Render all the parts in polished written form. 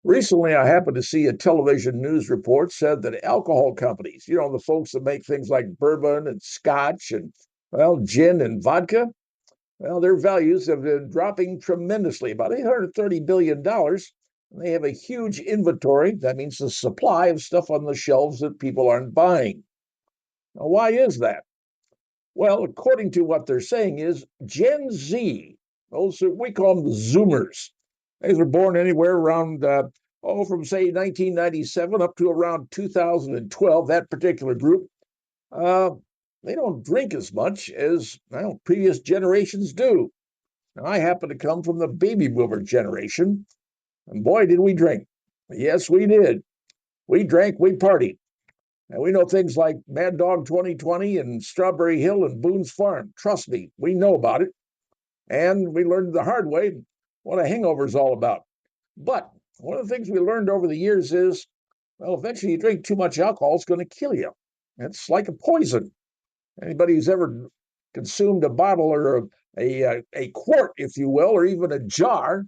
Recently, I happened to see a television news report said that alcohol companies, the folks that make things like bourbon and scotch and, well, gin and vodka, well, their values have been dropping tremendously, about $830 billion. And they have a huge inventory. That means the supply of stuff on the shelves that people aren't buying. Now, why is that? Well, according to what they're saying is Gen Z, those we call them the Zoomers. They were born anywhere around, from say 1997 up to around 2012, that particular group. Uh, they don't drink as much as previous generations do. Now, I happen to come from the baby boomer generation, and boy, did we drink. Yes, we did. We drank, we partied. And we know things like Mad Dog 2020 and Strawberry Hill and Boone's Farm. Trust me, we know about it. And we learned the hard way what a hangover is all about. But one of the things we learned over the years is, well, eventually you drink too much alcohol, it's going to kill you. It's like a poison. Anybody who's ever consumed a bottle or a quart, if you will, or even a jar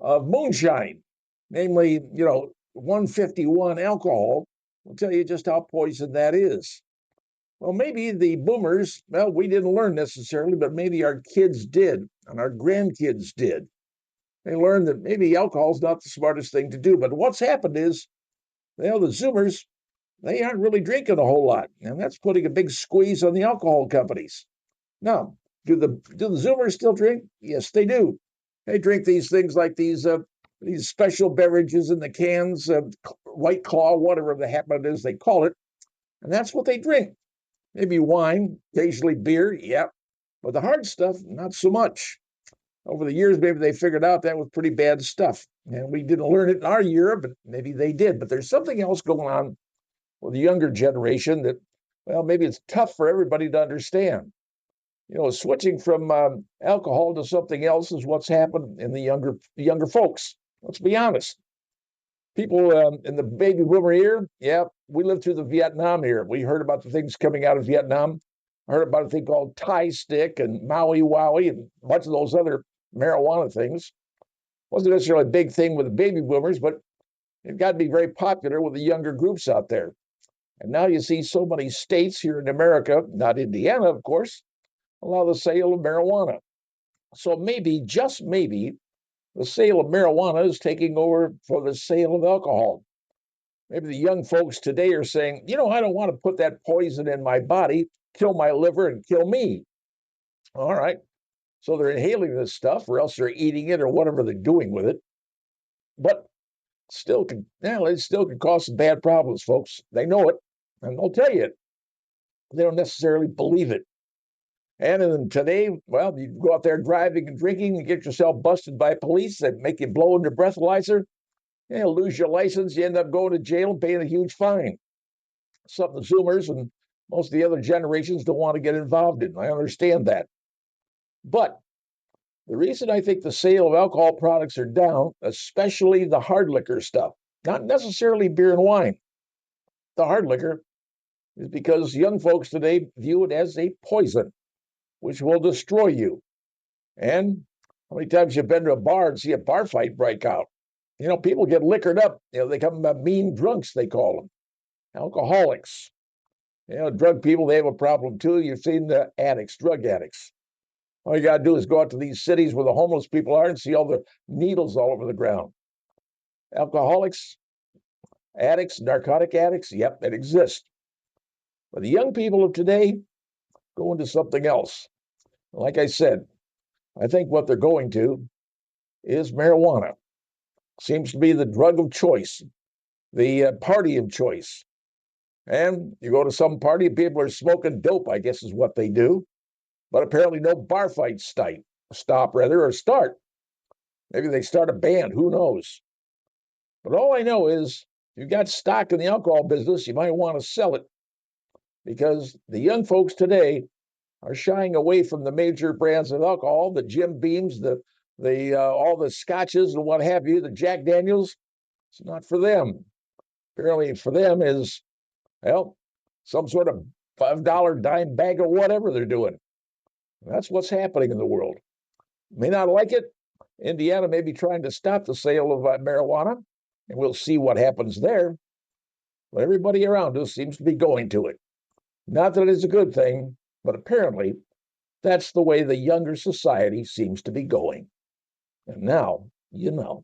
of moonshine, namely, 151 alcohol, will tell you just how poison that is. Well, maybe the boomers, well, we didn't learn necessarily, but maybe our kids did and our grandkids did. They learned that maybe alcohol is not the smartest thing to do. But what's happened is, the Zoomers, they aren't really drinking a whole lot, and that's putting a big squeeze on the alcohol companies. Now, do the Zoomers still drink? Yes, they do. They drink these things like these special beverages in the cans, White Claw, whatever the heck it is they call it, and that's what they drink. Maybe wine, occasionally beer, yeah, but the hard stuff, not so much. Over the years, maybe they figured out that was pretty bad stuff, and we didn't learn it in our year, but maybe they did. But there's something else going on with the younger generation that, well, maybe it's tough for everybody to understand. Switching from alcohol to something else is what's happened in the younger folks. Let's be honest. People in the baby boomer era, yeah, we lived through the Vietnam era. We heard about the things coming out of Vietnam. I heard about a thing called Thai stick and Maui Wowie and a bunch of those other marijuana things. Wasn't necessarily a big thing with the baby boomers, but it got to be very popular with the younger groups out there. And now you see so many states here in America, not Indiana, of course, allow the sale of marijuana. So maybe, just maybe, the sale of marijuana is taking over for the sale of alcohol. Maybe the young folks today are saying, I don't want to put that poison in my body, kill my liver and kill me. All right. So they're inhaling this stuff, or else they're eating it, or whatever they're doing with it. But it still can cause some bad problems, folks. They know it, and they'll tell you it. They don't necessarily believe it. And then today, well, you go out there driving and drinking and get yourself busted by police that make you blow in your breathalyzer. You lose your license, you end up going to jail and paying a huge fine. Something the Zoomers and most of the other generations don't want to get involved in. I understand that. But the reason I think the sale of alcohol products are down, especially the hard liquor stuff, not necessarily beer and wine, the hard liquor, is because young folks today view it as a poison, which will destroy you. And how many times you've been to a bar and see a bar fight break out? People get liquored up. They become mean drunks, they call them. Alcoholics. Drug people, they have a problem too. You've seen the addicts, drug addicts. All you got to do is go out to these cities where the homeless people are and see all the needles all over the ground. Alcoholics, addicts, narcotic addicts, yep, it exists. But the young people of today go into something else. Like I said, I think what they're going to is marijuana. Seems to be the drug of choice, the party of choice. And you go to some party, people are smoking dope, I guess is what they do. But apparently no bar fights stop or start. Maybe they start a band, who knows? But all I know is if you've got stock in the alcohol business, you might want to sell it because the young folks today are shying away from the major brands of alcohol, the Jim Beams, the all the scotches and what have you, the Jack Daniels. It's not for them. Apparently for them is, well, some sort of $5 dime bag of whatever they're doing. That's what's happening in the world. May not like it. Indiana may be trying to stop the sale of marijuana. and we'll see what happens there. But everybody around us seems to be going to it. Not that it's a good thing, but apparently that's the way the younger society seems to be going. And now, you know.